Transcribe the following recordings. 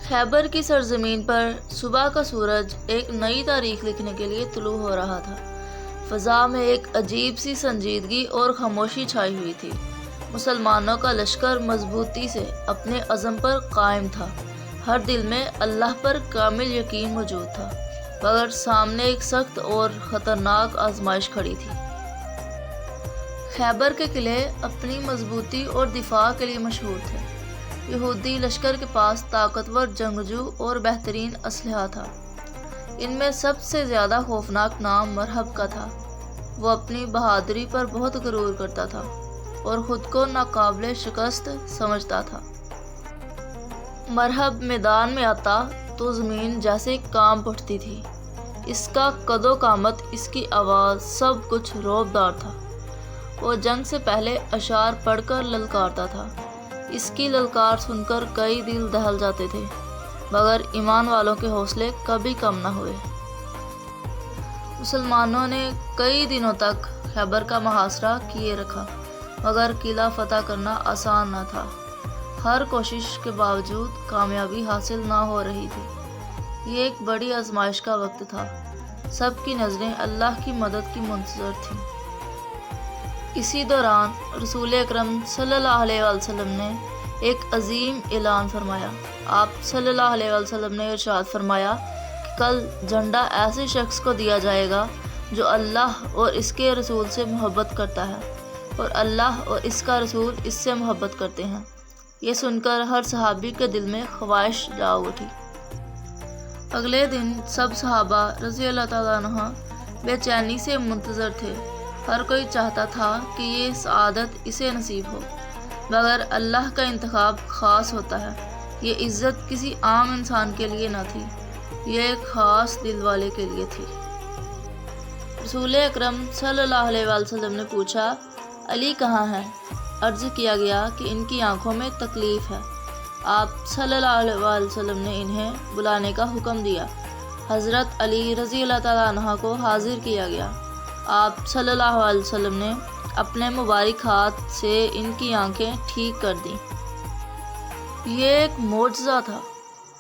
خیبر کی سرزمین پر صبح کا سورج ایک نئی تاریخ لکھنے کے لیے طلوع ہو رہا تھا۔ فضا میں ایک عجیب سی سنجیدگی اور خاموشی چھائی ہوئی تھی۔ مسلمانوں کا لشکر مضبوطی سے اپنے عزم پر قائم تھا۔ ہر دل میں اللہ پر کامل یقین موجود تھا، مگر سامنے ایک سخت اور خطرناک آزمائش کھڑی تھی۔ خیبر کے قلعے اپنی مضبوطی اور دفاع کے لیے مشہور تھے۔ یہودی لشکر کے پاس طاقتور جنگجو اور بہترین اسلحہ تھا۔ ان میں سب سے زیادہ خوفناک نام مرہب کا تھا۔ وہ اپنی بہادری پر بہت غرور کرتا تھا اور خود کو ناقابل شکست سمجھتا تھا۔ مرہب میدان میں آتا تو زمین جیسے کانپ اٹھتی تھی۔ اس کا قد و قامت، اس کی آواز، سب کچھ رعبدار تھا۔ وہ جنگ سے پہلے اشعار پڑھ کر للکارتا تھا۔ اس کی للکار سن کر کئی دل دہل جاتے تھے، مگر ایمان والوں کے حوصلے کبھی کم نہ ہوئے۔ مسلمانوں نے کئی دنوں تک خیبر کا محاصرہ کیے رکھا، مگر قلعہ فتح کرنا آسان نہ تھا۔ ہر کوشش کے باوجود کامیابی حاصل نہ ہو رہی تھی۔ یہ ایک بڑی آزمائش کا وقت تھا۔ سب کی نظریں اللہ کی مدد کی منتظر تھیں۔ اسی دوران رسول اکرم صلی اللہ علیہ وسلم نے ایک عظیم اعلان فرمایا۔ آپ صلی اللہ علیہ وسلم نے ارشاد فرمایا کہ کل جھنڈا ایسے شخص کو دیا جائے گا جو اللہ اور اس کے رسول سے محبت کرتا ہے، اور اللہ اور اس کا رسول اس سے محبت کرتے ہیں۔ یہ سن کر ہر صحابی کے دل میں خواہش جاگ اٹھی۔ اگلے دن سب صحابہ رضی اللہ تعالیٰ عنہ بے چینی سے منتظر تھے۔ ہر کوئی چاہتا تھا کہ یہ سعادت اسے نصیب ہو، مگر اللہ کا انتخاب خاص ہوتا ہے۔ یہ عزت کسی عام انسان کے لیے نہ تھی، یہ ایک خاص دل والے کے لیے تھی۔ رسول اکرم صلی اللہ علیہ وسلم نے پوچھا، علی کہاں ہے؟ عرض کیا گیا کہ ان کی آنکھوں میں تکلیف ہے۔ آپ صلی اللہ علیہ وسلم نے انہیں بلانے کا حکم دیا۔ حضرت علی رضی اللہ تعالیٰ عنہ کو حاضر کیا گیا۔ آپ صلی اللہ علیہ وسلم نے اپنے مبارک ہاتھ سے ان کی آنکھیں ٹھیک کر دیں۔ یہ ایک معجزہ تھا،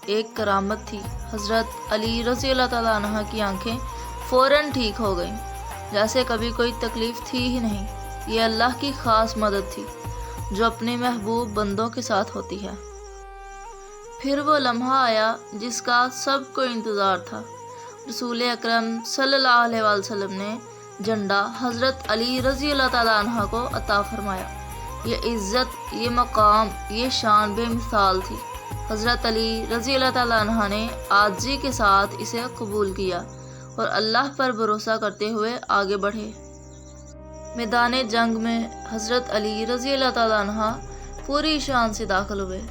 ایک کرامت تھی۔ حضرت علی رضی اللہ تعالیٰ عنہ کی آنکھیں فوراً ٹھیک ہو گئیں، جیسے کبھی کوئی تکلیف تھی ہی نہیں۔ یہ اللہ کی خاص مدد تھی جو اپنے محبوب بندوں کے ساتھ ہوتی ہے۔ پھر وہ لمحہ آیا جس کا سب کو انتظار تھا۔ رسول اکرم صلی اللہ علیہ وسلم نے جھنڈا حضرت علی رضی اللہ تعالیٰ عنہ کو عطا فرمایا۔ یہ عزت، یہ مقام، یہ شان بے مثال تھی۔ حضرت علی رضی اللہ تعالیٰ عنہ نے عاجزی کے ساتھ اسے قبول کیا اور اللہ پر بھروسہ کرتے ہوئے آگے بڑھے۔ میدان جنگ میں حضرت علی رضی اللہ تعالیٰ عنہ پوری شان سے داخل ہوئے۔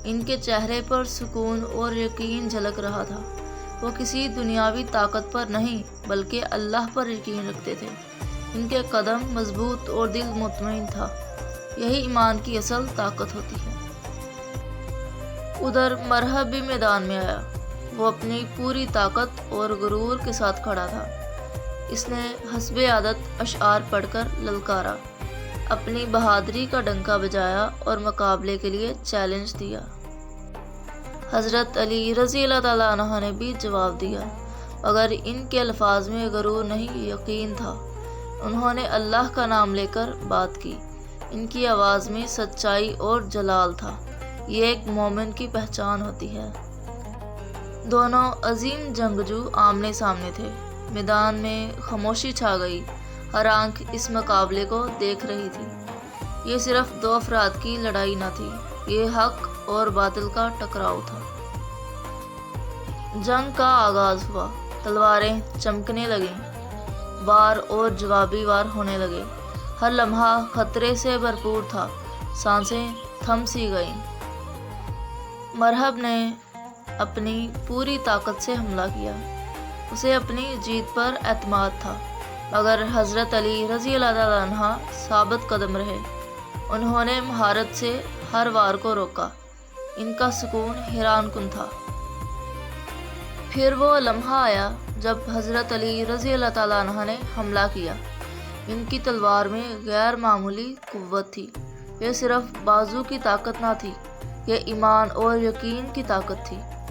ان کے چہرے پر سکون اور یقین جھلک رہا تھا۔ وہ کسی دنیاوی طاقت پر نہیں بلکہ اللہ پر یقین رکھتے تھے۔ ان کے قدم مضبوط اور دل مطمئن تھا۔ یہی ایمان کی اصل طاقت ہوتی ہے۔ ادھر مرہب بھی میدان میں آیا۔ وہ اپنی پوری طاقت اور غرور کے ساتھ کھڑا تھا۔ اس نے حسب عادت اشعار پڑھ کر للکارا، اپنی بہادری کا ڈنکا بجایا اور مقابلے کے لیے چیلنج دیا۔ حضرت علی رضی اللہ تعالیٰ عنہ نے بھی جواب دیا، مگر ان کے الفاظ میں غرور نہیں، یقین تھا۔ انہوں نے اللہ کا نام لے کر بات کی۔ ان کی آواز میں سچائی اور جلال تھا۔ یہ ایک مومن کی پہچان ہوتی ہے۔ دونوں عظیم جنگجو آمنے سامنے تھے۔ میدان میں خاموشی چھا گئی۔ ہر آنکھ اس مقابلے کو دیکھ رہی تھی۔ یہ صرف دو افراد کی لڑائی نہ تھی، یہ حق اور باطل کا ٹکراؤ تھا۔ جنگ کا آغاز ہوا۔ تلواریں چمکنے لگیں، وار اور جوابی وار ہونے لگے۔ ہر لمحہ خطرے سے بھرپور تھا، سانسیں تھم سی گئیں۔ مرہب نے اپنی پوری طاقت سے حملہ کیا۔ اسے اپنی جیت پر اعتماد تھا، مگر حضرت علی رضی اللہ تعالیٰ عنہ ثابت قدم رہے۔ انہوں نے مہارت سے ہر وار کو روکا۔ ان کا سکون حیران کن تھا۔ پھر وہ لمحہ آیا جب حضرت علی رضی اللہ تعالیٰ عنہ نے حملہ کیا۔ ان کی تلوار میں غیر معمولی قوت تھی۔ یہ صرف بازو کی طاقت نہ تھی، یہ ایمان اور یقین کی طاقت تھی۔